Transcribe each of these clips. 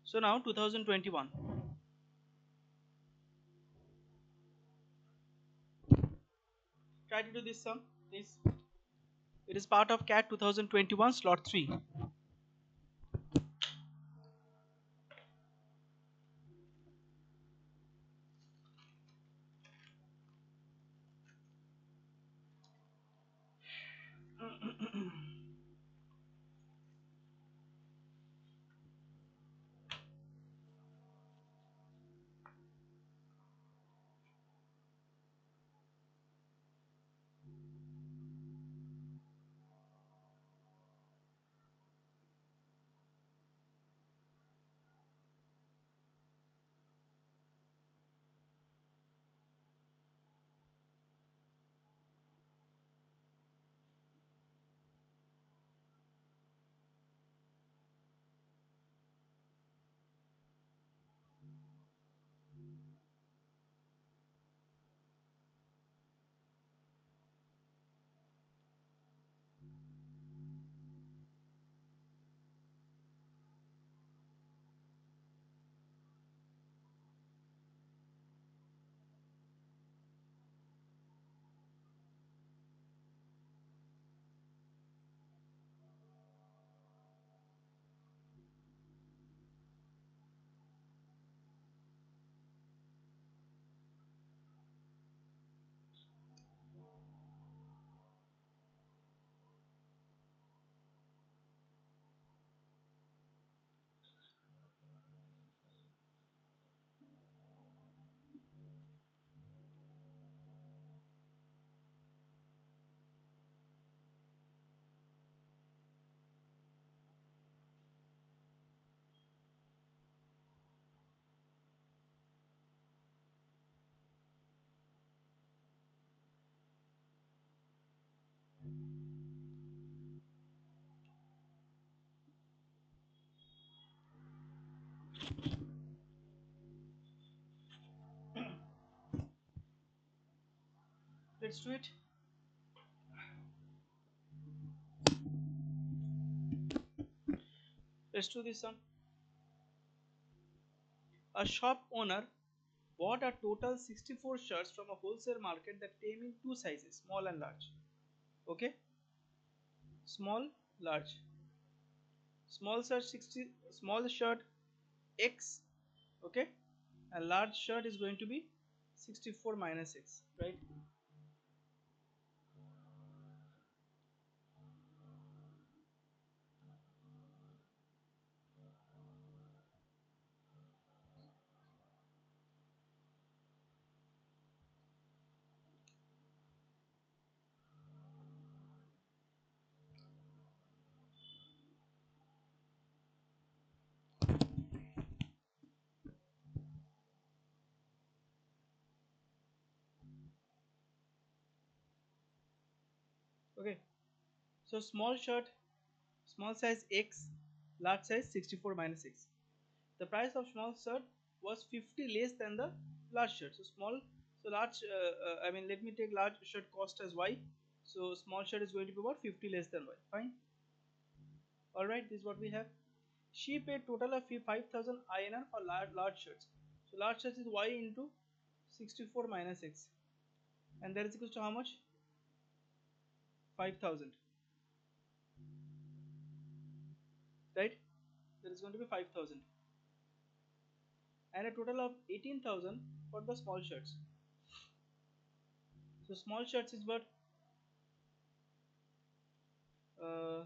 So now 2021. Try to do this sum, please. It is part of CAT 2021 slot 3. Let's do it. Let's do this sum. A shop owner bought a total 64 shirts from a wholesale market that came in two sizes, small and large. Okay, small, large. Small shirt 60, small shirt X, okay, and large shirt is going to be 64 minus X, right? Okay, so small shirt, small size X, large size 64 minus X. The price of small shirt was 50 less than the large shirt. So small, so large. I mean, let me take large shirt cost as Y. So small shirt is going to be about 50 less than Y. Fine. All right. This is what we have. She paid total of 5,000 INR for large shirts. So large shirts is Y into 64 minus X, and that is equals to how much? 5,000. Right. That is going to be 5,000, and a total of 18,000 for the small shirts. So small shirts is what?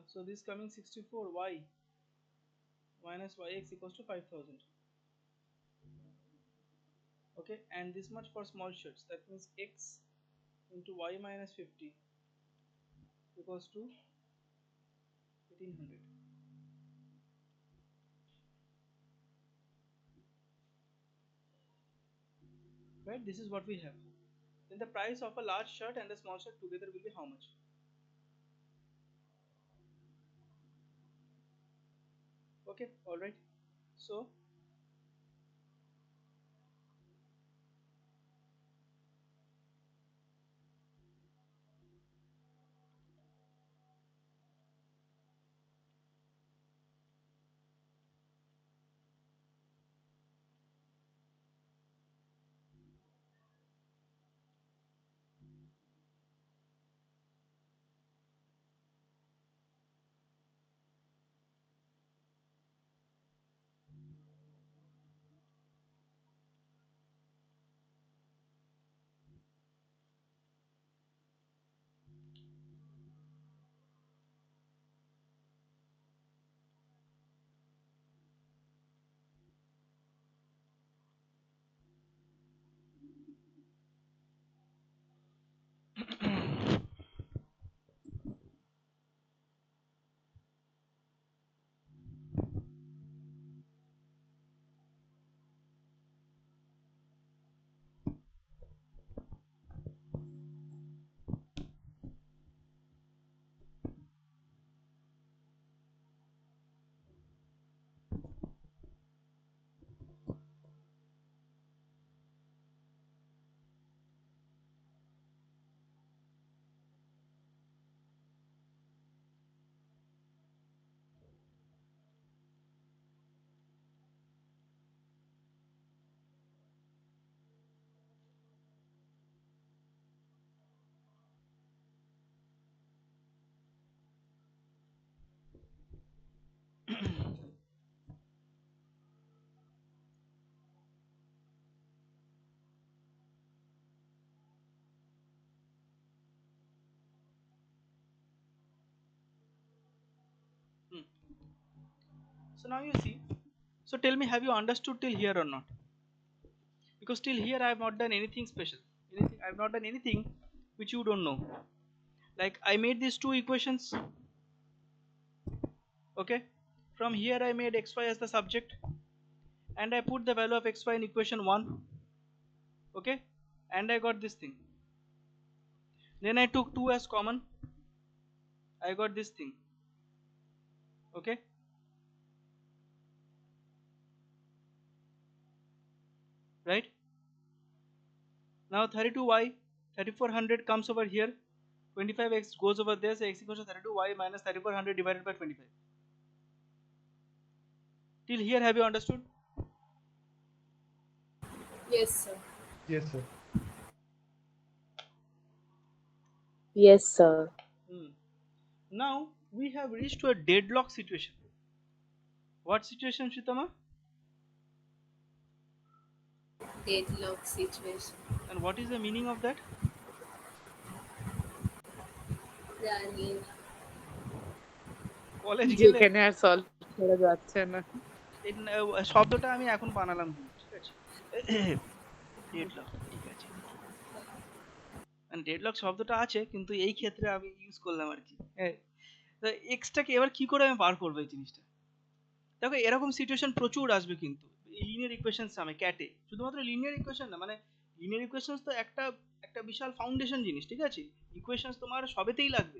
So this coming 64 Y minus Yx equals to 5,000. Okay, and this much for small shirts. That means X into Y minus 50 equals to 1800. Right, this is what we have. Then the price of a large shirt and a small shirt together will be how much? Okay, alright. So now you see. So tell me, have you understood till here or not? Because till here I have not done anything special. I have not done anything which you don't know. Like I made these two equations. Okay. From here I made xy as the subject, and I put the value of xy in equation 1. Okay. And I got this thing. Then I took 2 as common. I got this thing. Okay. Right. Now 32y, 3400 comes over here. 25x goes over there, so x equals to 32y minus 3400 divided by 25. Till here, have you understood? Yes, sir. Yes, sir. Yes, sir. Hmm. Now we have reached to a deadlock situation. What situation, Shitama? Deadlock situation. And what is the meaning of that? জানি না। College গেলে যেখানে আর solve করা যাচ্ছে না। এই শব্দটা আমি এখন বানালাম, ঠিক আছে? ডেডলক, ঠিক আছে। মানে ডেডলক শব্দটা আছে, কিন্তু এই ক্ষেত্রে আমি ইউজ করলাম আর কি। এক্সটাকে এবার কি করে আমি বার করবো এই জিনিসটা? দেখো এরকম সিচুয়েশন প্রচুর আসবে, কিন্তু লিনিয়ার ইকুয়েশনস নামে ক্যাটে, শুধুমাত্র লিনিয়ার ইকুয়েশন না, মানে লিনিয়ার ইকুয়েশনস তো একটা একটা বিশাল ফাউন্ডেশন জিনিস, ঠিক আছে? ইকুয়েশনস তোমার সবেতেই লাগবে,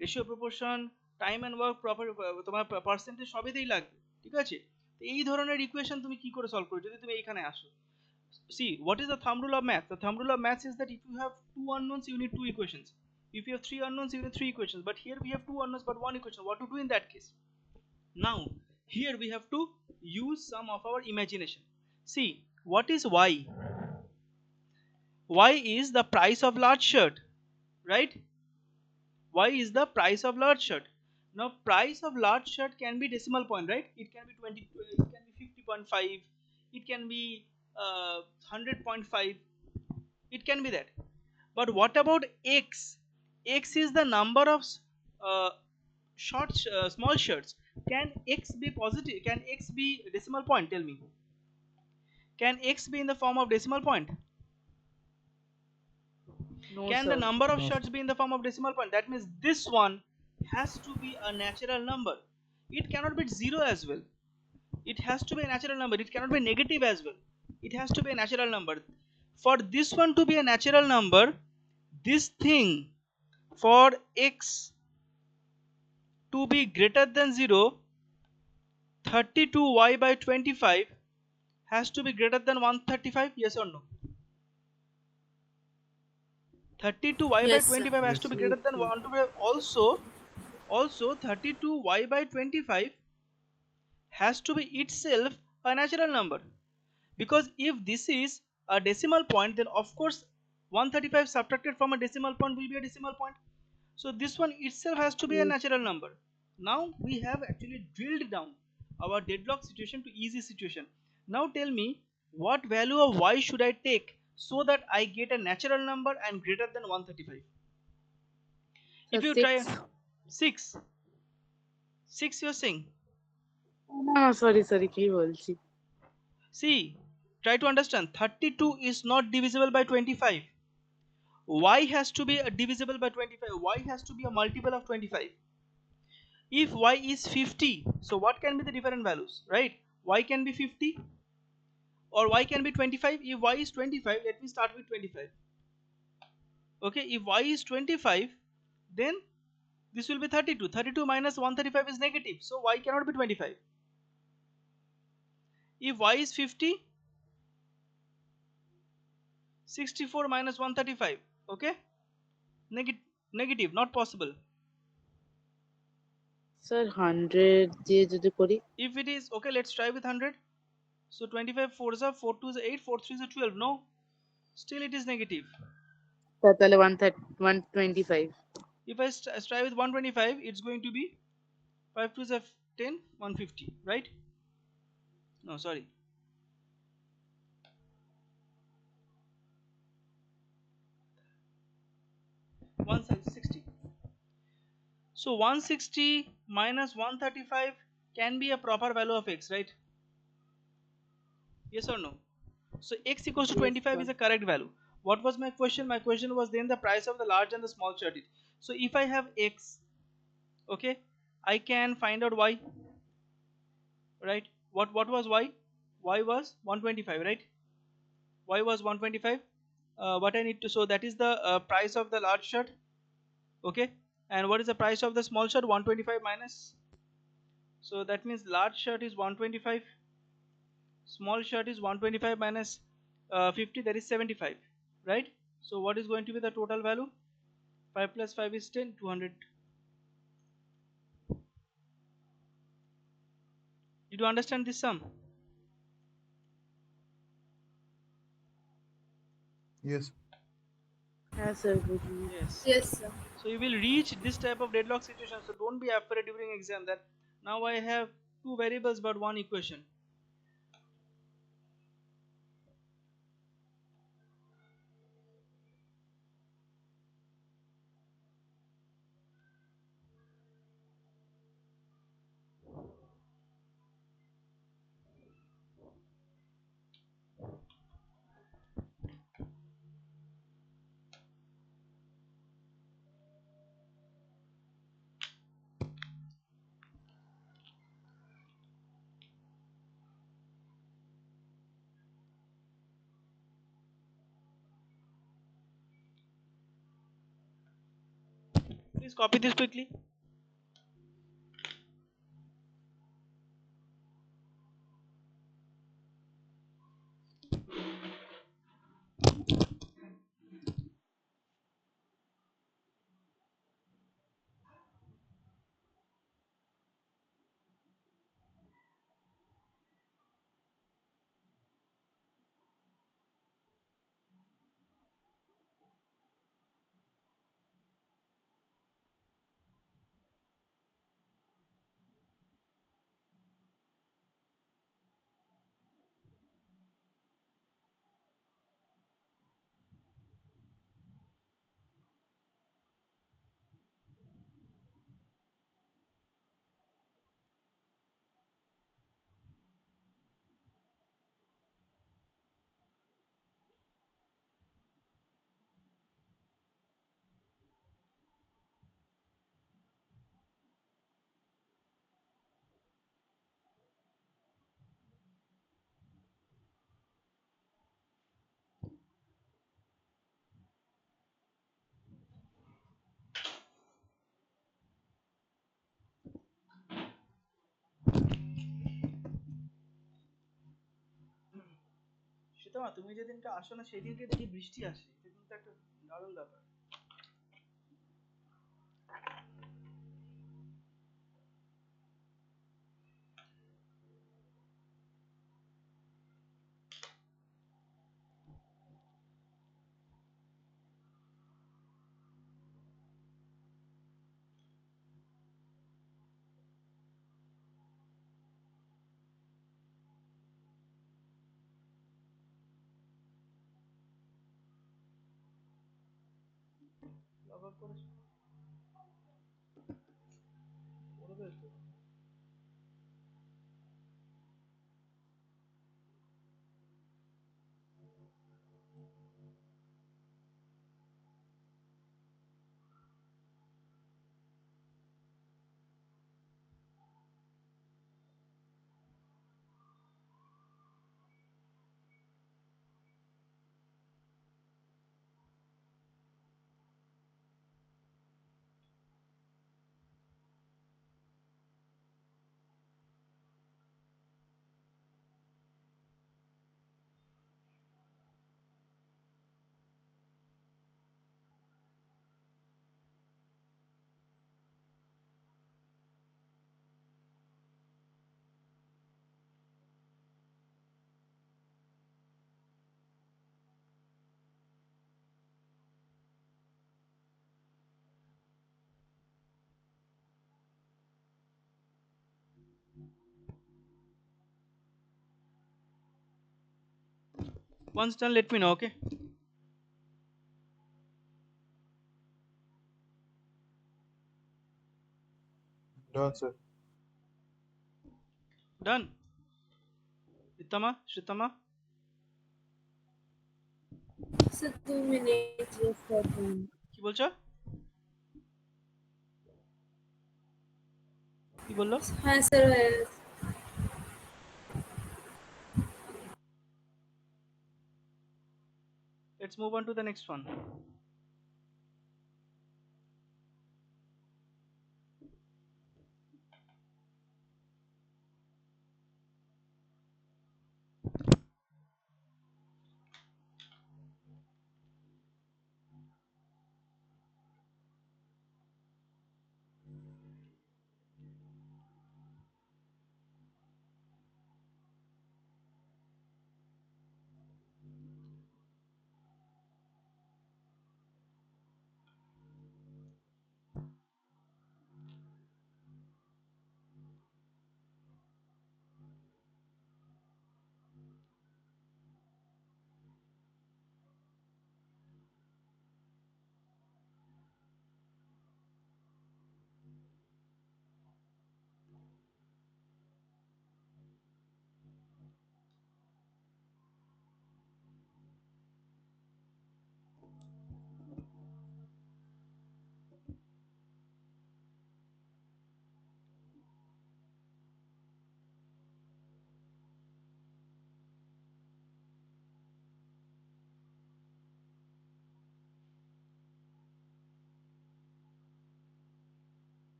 ratio, proportion, time and work, proper তোমার পার্সেন্টেজ সবেতেই লাগবে, ঠিক আছে? তো এই ধরনের ইকুয়েশন তুমি কি করে সলভ করো যদি তুমি এইখানে আসো? See, what is the thumb rule of math? The thumb rule of math is that if you have two unknowns, you need two equations. If you have three unknowns, you need three equations. But here we have two unknowns but one equation. What to do in that case? Now, here we have to use some of our imagination. See, what is y? Y is the price of large shirt, right? Y is the price of large shirt. Now, price of large shirt can be decimal point, right? It can be 20, it can be 50.5, it can be 100.5, it can be that. But what about x? X is the number of uh, small shirts. Can x be positive? Can x be decimal point? Tell me. Can x be in the form of decimal point? No, Can the sir. number of No, shirts sir. be in the form of decimal point? That means this one has to be a natural number. It cannot be zero as well. It has to be a natural number. It cannot be negative as well. It has to be a natural number. For this one to be a natural number, this thing, for x to be greater than 0, 32y by 25 has to be greater than 135. Yes or no? 32y by Yes, sir. 25 has Yes, to be sir. greater Yes, than sir. 125. Also 32y by 25 has to be itself a natural number, because if this is a decimal point, then of course 135 subtracted from a decimal point will be a decimal point. So this one itself has to be a Yes. natural number. Now we have actually drilled down our deadlock situation to easy situation. Now tell me, what value of y should I take so that I get a natural number and greater than 135? So If you try 6. 6, 6 you're saying. না, sorry কি বলছি? See, try to understand. 32 is not divisible by 25. Y has to be divisible by 25. Y has to be a multiple of 25. If y is 50, so what can be the different values, right? Y can be 50 or y can be 25. If y is 25, let me start with 25. Okay, if y is 25, then this will be 32. 32 minus 135 is negative, so y cannot be 25. If y is 50, 64 minus 135, okay, negative, not possible. Sir 100 দিয়ে যদি করি? If it is okay, let's try with 100. So 25 4 is 4 2 is 8, 4 3 is 12. No, still it is negative. তাহলে 125. If I try with 125, it's going to be 5 2 is 10, 150, right? No, sorry. One 60. So 160 minus 135 can be a proper value of x, right? Yes or no? So x equals to Yes, 25 sir. is a correct value. What was my question? My question was then the price of the large and the small shirt. So if I have x, okay, I can find out y, right? What was y? Y was 125, right? Y was 125. What I need to, so that is the price of the large shirt, okay? And what is the price of the small shirt? 125 minus. So that means large shirt is 125, small shirt is 125 minus 50, that is 75, right? So what is going to be the total value? 5 plus 5 is 10, 200. Did you understand this sum? Yes. Yes, sir. Good. Yes. Yes, sir. So you will reach this type of deadlock situation. So don't be afraid during exam that now I have two variables but one equation. Please copy this quickly. শ্বেতামা, তুমি যেদিনকে আসো না সেদিনকে দেখি বৃষ্টি আসে, এটা কিন্তু একটা দারুণ ব্যাপার। লগ আউট করেছো? করবে তো। Once done, let me know, okay? Done, sir. Done. Ritama, Shritama, So 2 minutes. Yes, sir. Done. কি বলছো? কি বললো? হ্যাঁ স্যার হয়ে গেছে। Let's move on to the next one.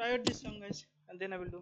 Try out this song, guys, and then I will do.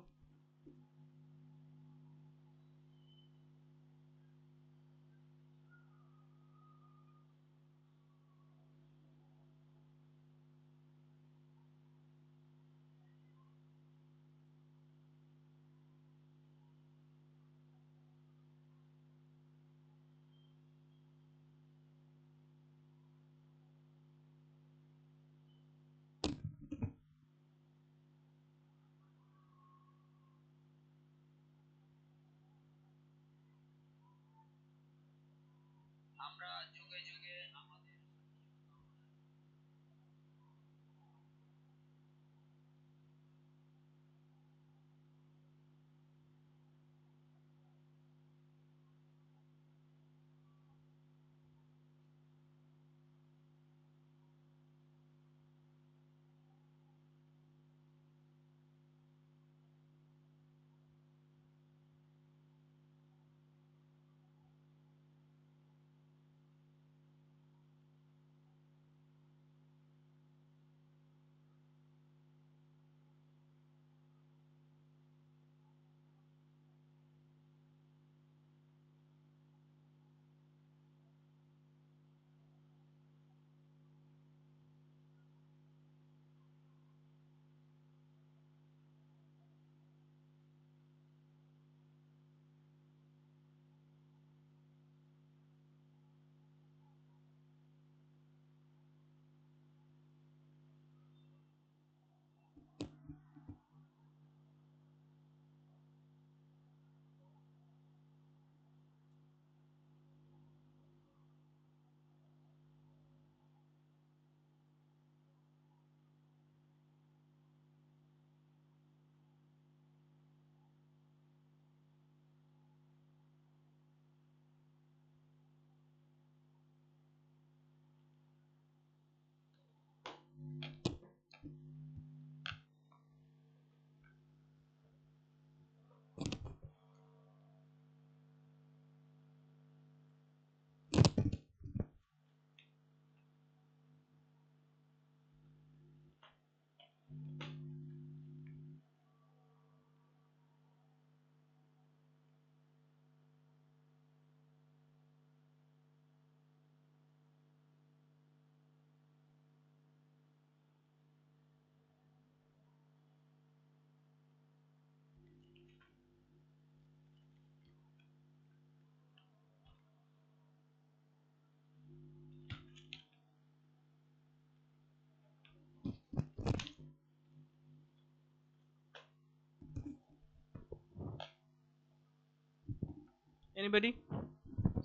Anybody?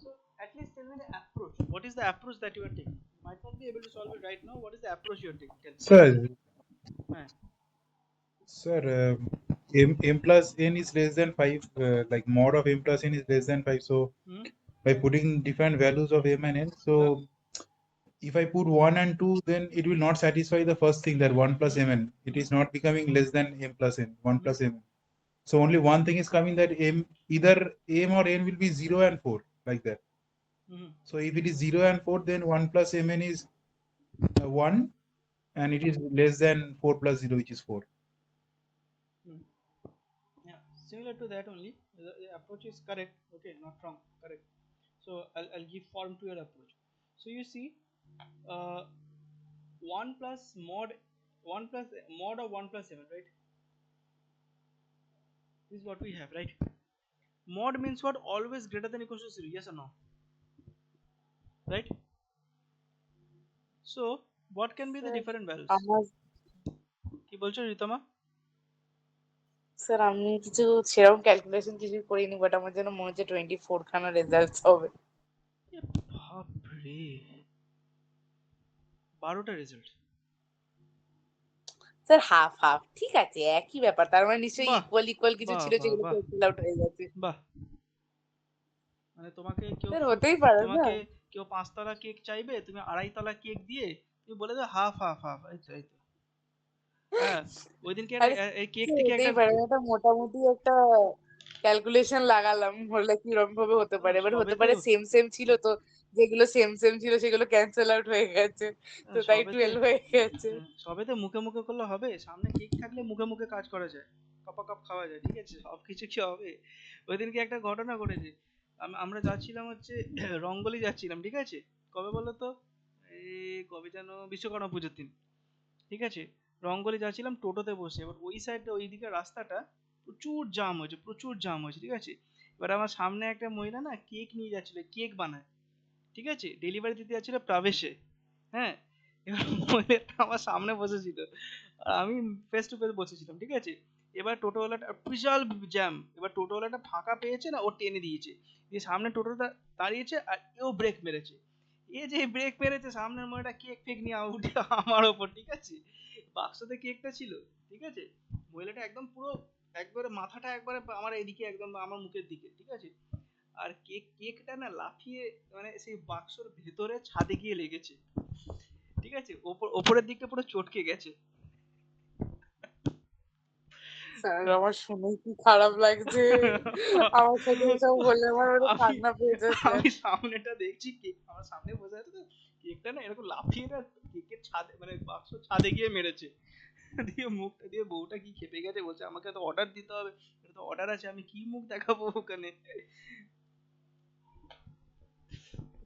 So at least tell me the approach. What is the approach that you are taking? Might not be able to solve it right now. What is the approach you are taking? Tell me. Sir, Huh. sir, m plus n is less than 5, like mod of m plus n is less than 5. So Hmm? by putting different values of m and n, Yeah. so if I put 1 and 2, then it will not satisfy the first thing, that 1 plus mn. It is not becoming less than m plus n, 1 plus mn. So only one thing is coming, that m, either m or n will be 0 and 4, like that. Hmm. So if it is 0 and 4, then 1 plus mn is 1, and it is less than 4 plus 0, which is 4. Hmm. Yeah. Similar to that only. The approach is correct. Okay, not wrong. Correct. So I'll give form to your approach. So you see, uh, 1 plus mod 1 plus mod of 1 plus 7, right? This is what we have, right? Mod means what? Always greater than equals to 0. Yes or no? Right? So what can be the sir different values? আমার কি বলছো রিতমা? Sir আমি কিছু সেরকম calculation কিছু করিনি, but আমার যেন মনে হচ্ছে 24 খানা রেজাল্টস হবে। এ বাপ রে, 12টা রেজাল্ট। স্যার হাফ হাফ, ঠিক আছে, একই ব্যাপার। তার মানে নিশ্চয়ই বাহ ইকুয়াল ইকুয়াল কিছু বাহ ছিল বাহ যেগুলো বাহ ক্যান্সেল আউট হয়ে গেছে। বাহ। মানে তোমাকে কেউ স্যার হতেই পারে না। তোমাকে কেউ 5 তলা কেক চাইবে, তুমি 2.5 তলা কেক দিয়ে তুমি বলে দাও হাফ হাফ হাফ, এই তো এই তো। হ্যাঁ, ওই দিনকে আরে এই কেক স্যার থেকে হতেই একটা পারে, এটা মোটামুটি একটা ক্যালকুলেশন লাগালাম, হলে কিরকম ভাবে হতে পারে। এবার সবে হতে তো পারে সেম সেম ছিল, তো যেগুলো সেম সেম ছিল সেগুলো ক্যান্সেল আউট হয়ে গেছে, তো তাই সবেতে 12 হয়ে গেছে। সবেতে মুখে মুখে করলে হবে? সামনে কেক থাকলে মুখে মুখে কাজ করা যায়, কাপা কাপ খাওয়া যায়, ঠিক আছে? সব কিছু কি হবে? ওই দিনকে একটা ঘটনা ঘটেছে। আমরা যাচ্ছিলাম হচ্ছে রঙ্গলি যাচ্ছিলাম, ঠিক আছে? কবে বলো তো? এই কবে যেন, বিশ্বকর্মা পুজোর দিন, ঠিক আছে? রঙ্গলি যাচ্ছিলাম টোটোতে বসে। এবার ওই সাইডে ওই দিকে রাস্তাটা প্রচুর জাম হয়েছে, প্রচুর জাম হয়েছে, ঠিক আছে? এবার আমার সামনে একটা মহিলা না কেক নিয়ে যাচ্ছিল, কেক বানায়, ঠিক আছে? ডেলিভারি দিতে যাচ্ছিল প্রবেশে। হ্যাঁ, এবার মহিলাটা আমার সামনে বসেছিল আর আমি ফেস টু ফেস বসেছিলাম, ঠিক আছে? এবার টোটোওয়ালাটা বিশাল জ্যাম, এবার টোটোওয়ালাটা ফাঁকা পেয়েছে না, ও টেনে দিয়েছে, দিয়ে সামনে টোটোটা দাঁড়িয়েছে আর এও ব্রেক মেরেছে। এ যে ব্রেক মেরেছে, সামনের মহিলাটা কেক ফেক নিয়ে উঠে আমার ওপর, ঠিক আছে? বাক্সতে কেকটা ছিল, ঠিক আছে? মহিলাটা একদম পুরো একবারে মাথাটা একবারে আমার এদিকে, একদম আমার মুখের দিকে, ঠিক আছে? আর কেকটা না লাফিয়ে মানে সেই বাক্সর ভেতরে ছাদে গিয়ে লেগেছে, ঠিক আছে? ওপরের দিকটা পুরো চটকে গেছে। স্যার আমার শুনে কি খারাপ লাগছে, আমার সাথে এসব বললে আমার ওটা আমি কান্না পেয়েছে স্যার। আমি সামনেটা দেখছি, কেক আমার সামনে বসে আছে তো, কেকটা না এরকম লাফিয়ে না কেকের ছাদে মানে বাক্স ছাদে গিয়ে মেরেছে। দিয়ে মুখটা দিয়ে বউটা কি খেপে গেছে, বলছে আমাকে তো অর্ডার দিতে হবে, এটা তো অর্ডার আছে, আমি কি মুখ দেখাবো ওখানে?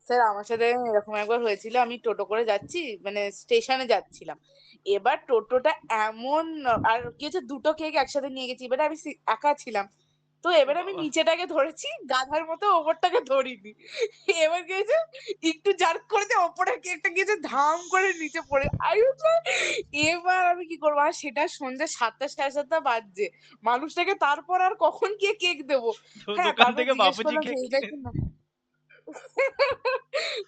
স্যার আমার সাথে এরকম একবার হয়েছিল, আমি টোটো করে যাচ্ছি, মানে স্টেশনে যাচ্ছিলাম। এবার টোটোটা এমন, আর কি হচ্ছে, দুটো কেক একসাথে নিয়ে গেছি, এবারে আমি একা ছিলাম, তো ও এবার আমি বাবা, নিচেটাকে ধরেছি, গাধার মতো ওপরটাকে ধরিনি। এবার কি হয়েছে, একটু জার্ক করে দিয়ে ওপরের কেকটা গিয়েছে ধাম করে নিচে পড়ে আই was like, এবার আমি কি করবো? আর সেটা সন্ধ্যে 7টা সাড়ে 7টা বাজছে, মানুষটাকে তারপর আর কখন গিয়ে কেক দেবো? তো হ্যাঁ, দোকান তারপর থেকে জিজ্ঞেস বাপুজি করলাম যে কেক এইটা কিনে কি না।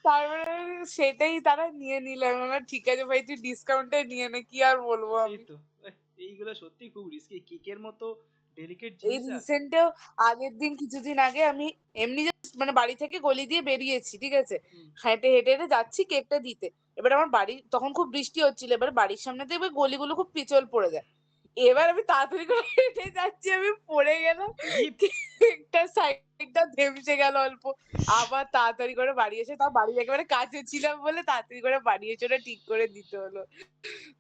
তারপরে সেটাই তারা নিয়ে নিল, আমি বললাম, ঠিক আছে ভাই, তুই ডিসকাউন্টে নিয়ে নে, কি আর বলবো এই আমি। তো এইগুলো সত্যি খুব রিস্কি, কেকের মতো ডেলিকেট এই জিনিস আর। রিসেন্টেও আগের দিন কিছুদিন আগে আমি এমনি just মানে বাড়ি থেকে গলি দিয়ে বেরিয়েছি, ঠিক আছে, হুম, হেঁটে হেঁটে হেঁটে যাচ্ছি কেকটা দিতে। এবার আমার বাড়ি তখন খুব বৃষ্টি হচ্ছিল, এবার বাড়ির সামনে দিয়ে এবার গলিগুলো খুব পিছল পড়ে যায়। এবার আমি তাড়াতাড়ি করে হেঁটে যাচ্ছি, আমি পড়ে গেলাম, ইপ, কেকটা সাইডটা ধেমসে গেল অল্প। আবার তাড়াতাড়ি করে বাড়ি এসে, তাও বাড়ির একেবারে কাছে ছিলাম বলে তাড়াতাড়ি করে বাড়ি এসে ওটা ঠিক করে দিতে হলো।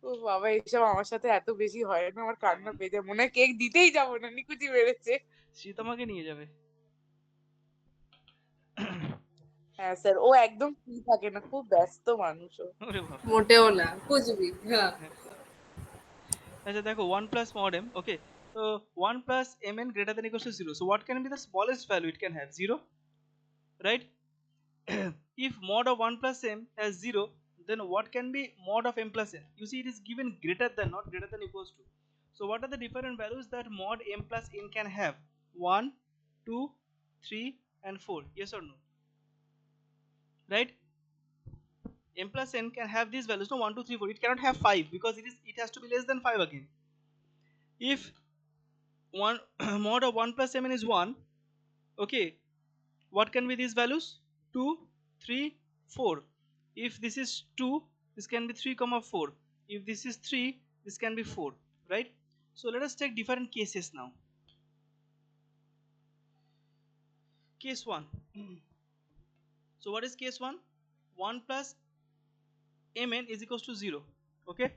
ও বাবা, এইসব আমার সাথে এত বেশি হয় না, আমার কান্না মানে পেয়ে যায়, মনে হয় কেক দিতেই যাবো না, নিকুচি মেরেছে। সে তোমাকে নিয়ে যাবে। হ্যাঁ স্যার, ও একদম ফ্রি থাকে না, খুব ব্যস্ত মানুষ ও। ওরে বাবা। মোটেও না, कुछ भी। हाँ। হ্যাঁ, আচ্ছা দেখো 1 plus mod m, okay, so 1 plus mn greater than equals to 0, so what can be the smallest value it can have? 0, right? If mod of 1 plus m has 0, then what can be mod of m plus n? You see, it is given greater than, not greater than equals to. So what are the different values that mod m plus n can have? 1, 2, 3, and 4. Yes or no? Right? M plus n can have these values, no, 1 2 3 4. It cannot have 5 because it has to be less than 5 again. If one mod of 1 plus mn is 1, okay, what can be these values? 2 3 4. If this is 2, this can be 3 comma 4. If this is 3, this can be 4. Right? So let us take different cases now. Case 1. So what is case 1? 1 plus mn is equals to 0. Okay,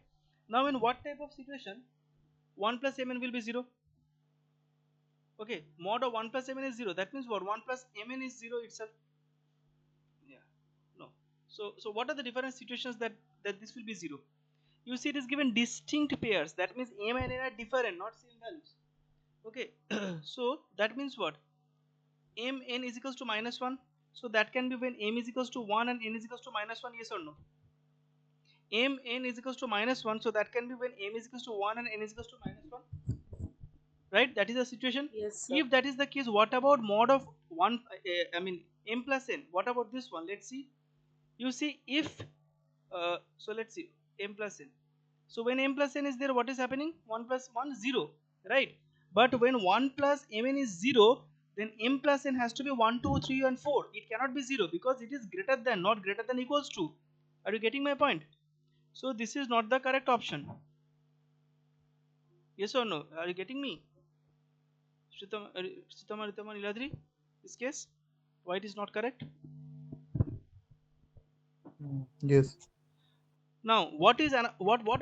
now in what type of situation 1 plus mn will be 0? Okay, mod of 1 plus mn is 0. That means what? 1 plus mn is 0 itself. Yeah, no. So what are the different situations that this will be 0? You see, it is given distinct pairs. That means m and n are different, not same values. Okay, so that means what? Mn is equals to minus 1. So that can be when m is equals to 1 and n is equals to minus 1. Yes or no? Mn is equals to minus 1. So that can be when m is equals to 1 and n is equals to minus 1. Right? That is the situation. Yes, sir. If that is the case, what about mod of 1, I mean m plus n? What about this one? Let's see. You see, if so let's see, m plus n. So when m plus n is there, what is happening? 1 plus 1 0, right? But when 1 plus mn is 0, then m plus n has to be 1 2 3 and 4. It cannot be 0 because it is greater than, not greater than, equals to. Are you getting my point? So this is not the correct option. Yes or no? Are you getting me? Sritama, Ritama, Niladri, this case, why it is not correct? Yes. Now, what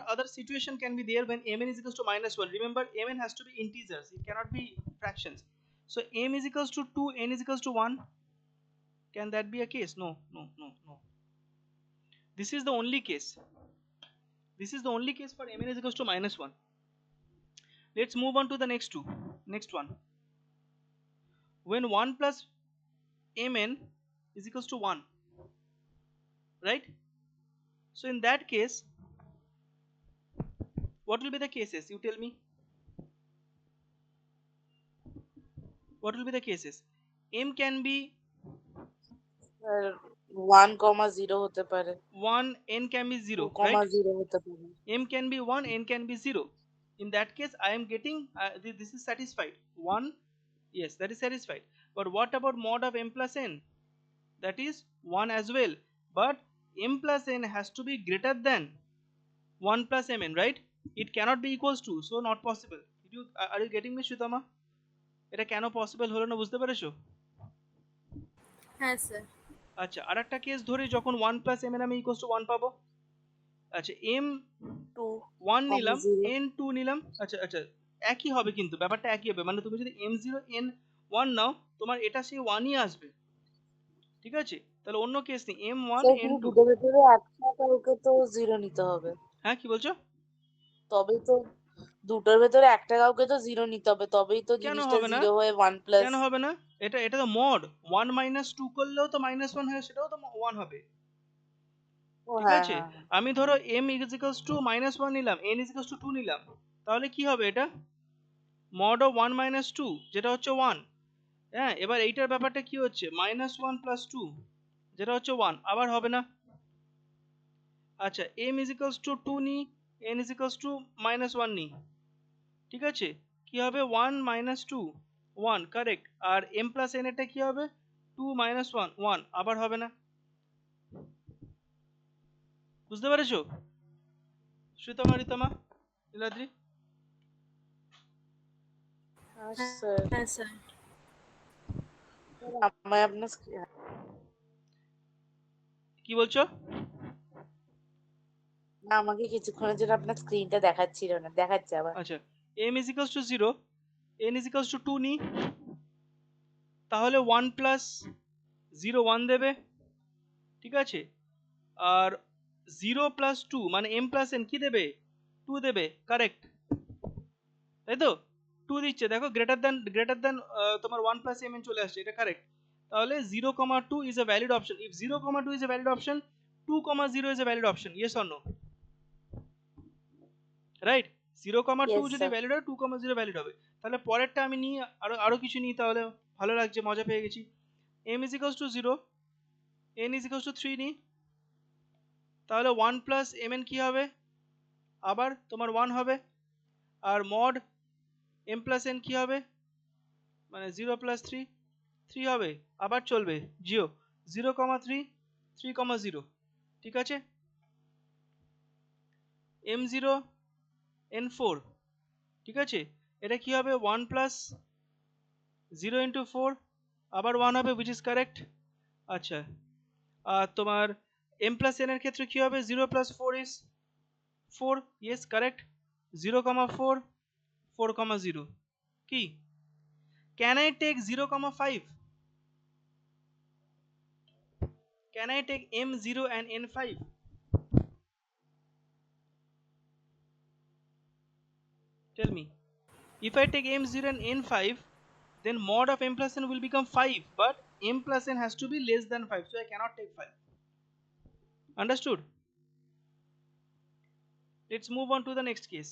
other situation can be there when mn is equals to minus 1? Remember, mn has to be integers. It cannot be fractions. So m is equals to 2, n is equals to 1. Can that be a case? No, no, no, no. This is the only case. This is the only case for mn is equals to minus 1. Let's move on to the next two. Next one. When 1 plus mn is equals to 1, right? So in that case, what will be the cases? You tell me. What will be the cases? M can be 1,0 হতে পারে, 1, n can be 0, right? 2,0 হতে পারে। M can be 1, n can be 0. In that case, I am getting this is satisfied. 1, yes, that is satisfied. But what about mod of m plus n? That is 1 as well. But m plus n has to be greater than 1 plus mn, right? It cannot be equals to, so not possible. Are you getting me, Shutama? এটা কেন possible হলো না বুঝতে পেরেছো? হ্যাঁ sir. আচ্ছা, আরেকটা case ধরি যখন 1 প্লাস mn আমি ইকুয়ালস টু 1 পাবো। আচ্ছা, m 1 নিলাম, 2,0 n 2 নিলাম। আচ্ছা আচ্ছা, একই হবে, কিন্তু ব্যাপারটা একই হবে। মানে তুমি যদি m0 n 1 নাও, তোমার এটা সেই 1ই আসবে। ঠিক আছে? তাহলে অন্য কেস নেই, m1 স্যার কিন্তু n2। দুটোর ভেতরে একটা কাউকে তো 0 নিতে হবে, হ্যাঁ, কি বলছো? তবেই তো দুটোর ভেতরে একটা কাউকে তো 0 নিতে হবে, তবেই তো কেন জিনিসটা হবে না? 0 হয়ে 1 প্লাস। কেন হবে না? এটা তো মড 1 মাইনাস 2 করলেও তো মাইনাস 1 হয়, সেটাও তো 1 হবে। ও ঠিক হ্যাঁ আছে? হ্যাঁ হ্যাঁ। আমি ধরো m is equals to minus 1 নিলাম, n ইজ ইকুয়ালস টু 2 নিলাম, তাহলে কি হবে এটা? মড অফ 1 মাইনাস 2, যেটা হচ্ছে 1। হ্যাঁ, এবার এইটার ব্যাপারটা কি হচ্ছে? মাইনাস 1 প্লাস 2, যেটা হচ্ছে 1, আবার হবে না? আচ্ছা, m ইজ ইকুয়ালস টু 2 নি, n is equals to minus 1 নি। ঠিক আছে? কি হবে? 1 মাইনাস 2, 1, কারেক্ট। আর m প্লাস n এটা কি হবে? 2 মাইনাস 1, 1, আবার হবে না? বুঝতে পেরেছো? শ্রীতমা, রিতমা, নীলাদ্রি? হ্যাঁ স্যার। হ্যাঁ স্যার। আমায় আপনার কি বলছো? না, আমাকে কিছুক্ষণের জন্য আপনার স্ক্রিনটা দেখাচ্ছিল না, দেখাচ্ছে আবার। আচ্ছা, m is equals to 0, n is equals to 2 নি, তাহলে 1 প্লাস 0 1 দেবে। ঠিক আছে? আর 0 প্লাস 2 মানে m প্লাস n কি দেবে? 2 দেবে, কারেক্ট। তাই তো? 2 দিচ্ছে, দেখো, গ্রেটার দ্যান তোমার 1 প্লাস mn চলে আসছে, এটা কারেক্ট। তাহলে 0,2 is a valid option. If 0,2 is a valid option, 2,0 is a valid option. Yes or no? Right? 0,2 yes যদি স্যার। ভ্যালিড হয়, 2,0 ভ্যালিড হবে। তাহলে পরেরটা আমি নিই, আরো কিছু নিই, তাহলে ভালো লাগছে, মজা পেয়ে গেছি। m is equals to 0, n is equals to 3 নি, তাহলে 1 প্লাস mn কি হবে, আবার তোমার 1 হবে, আর মড m প্লাস n কি হবে, মানে 0 প্লাস 3 3 হবে, আবার চলবে 0 0,3 3,0, ঠিক আছে। m0 n4, ঠিক আছে, এটা কি হবে 1 প্লাস 0 ইন্টু 4, আবার 1 হবে, উইচ ইজ কারেক্ট। আচ্ছা, আর তোমার m প্লাস n এর ক্ষেত্রে কি হবে, 0 প্লাস 4 ইজ 4, ইয়েস কারেক্ট, 0,4 4,0 কি। Can I take 0,5? Can I take m0 and n5? Tell me. If I take m0 and n5, then mod of m plus n will become 5, but m plus n has to be less than 5, so I cannot take 5. Understood? Let's move on to the next case.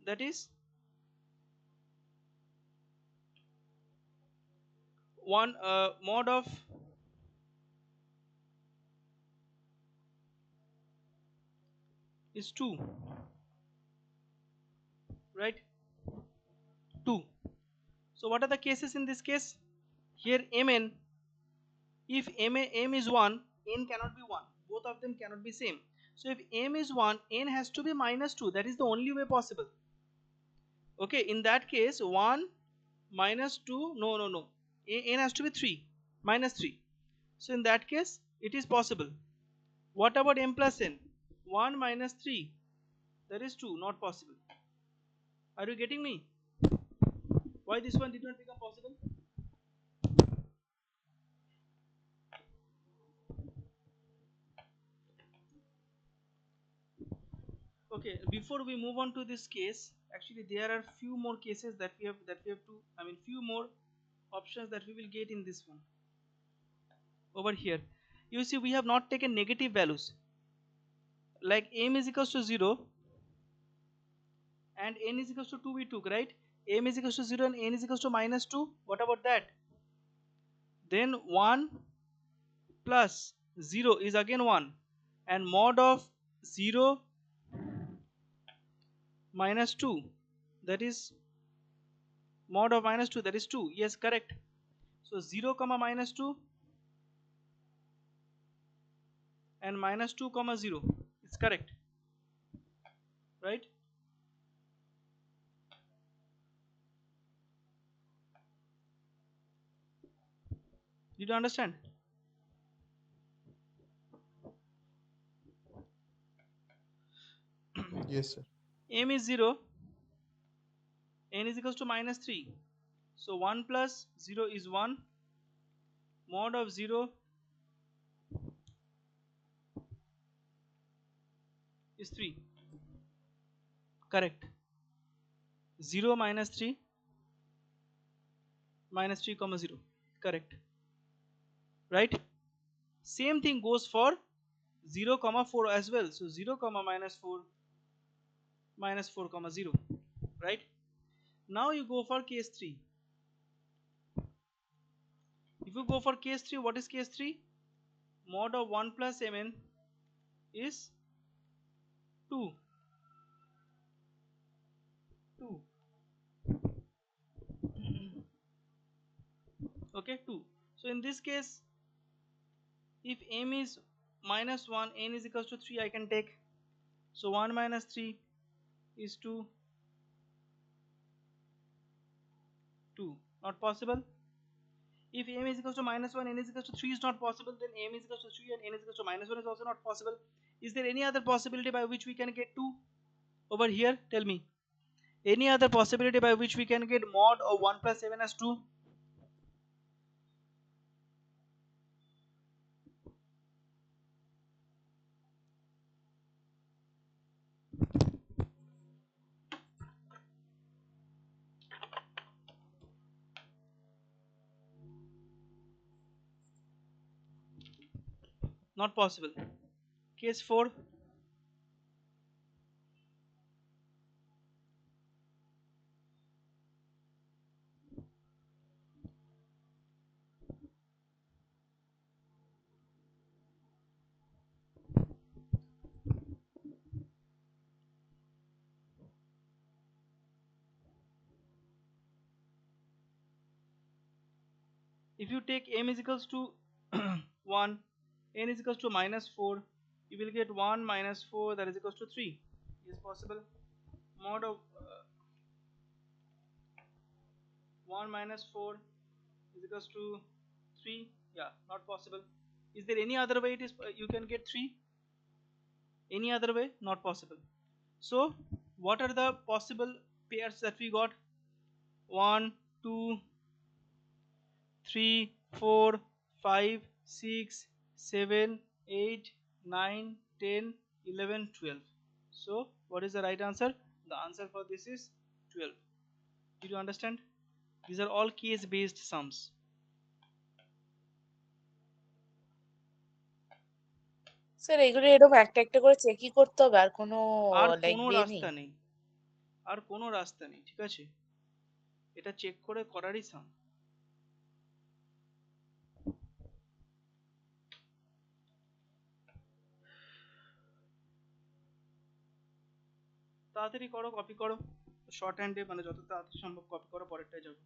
That is one mod of is 2, right? 2. So what are the cases in this case? Here mn, if m is 1, n cannot be 1, both of them cannot be same. So if m is 1, n has to be minus 2, that is the only way possible. Okay, in that case 1 minus 2, no, n has to be 3 minus 3, so in that case it is possible. What about m plus n? 1 minus 3, that is 2, not possible. Are you getting me? Why this one did not become possible? Okay, before we move on to this case, actually there are few more cases that we have to, I mean few more options that we will get in this one. Over here you see we have not taken negative values, like m is equals to 0 and n is equals to 2 we took, right? M is equals to 0 and n is equals to minus 2, what about that? Then 1 plus 0 is again 1, and mod of 0 minus 2, that is mod of minus 2, that is 2, yes correct. So 0 comma minus 2 and minus 2 comma 0 is correct, right? Did you understand? Yes, sir. M is 0, n is equals to minus 3, so 1 plus 0 is 1, mod of 0 is 3, correct. 0 minus 3 minus 3 comma 0, correct, right? Same thing goes for 0 comma 4 as well, so 0 comma minus 4 minus 4 comma 0, right? Now you go for case 3. If you go for case 3, what is case 3? Mod of 1 plus mn is 2, 2, okay, 2. So in this case, if m is minus 1, n is equals to 3, I can take, so 1 minus 3 is 2, 2, not possible. If m is equals to minus 1, n is equals to 3 is not possible, then m is equals to 3 and n is equals to minus 1 is also not possible. Is there any other possibility by which we can get 2 over here? Tell me. Any other possibility by which we can get mod of 1 plus 7 as 2? Not possible. Case 4. If you take m is equals to 1, n is equals to -4, you will get 1 minus 4, that is equals to 3. Is possible? Mod of 1 minus 4 is equals to 3. Yeah, not possible. Is there any other way it is you can get 3? Any other way? Not possible. So what are the possible pairs that we got? 1, 2, 3, 4, 5, 6, 7, 8, 9, 10, 11, 12. So what is the right answer? The answer for this is 12. Did you understand? These are all case based sums. Sir এগুলো এরকম একটা একটা করে চেকই করতে হবে, আর কোনো আর like কোনো বে নেই? রাস্তা নেই, আর কোনো রাস্তা নেই, ঠিক আছে? এটা চেক করে করারই সাম। তাড়াতাড়ি করো, কপি করো, শর্ট হ্যান্ডে, মানে যত তাড়াতাড়ি সম্ভব কপি করো, পরেরটায় যাবো।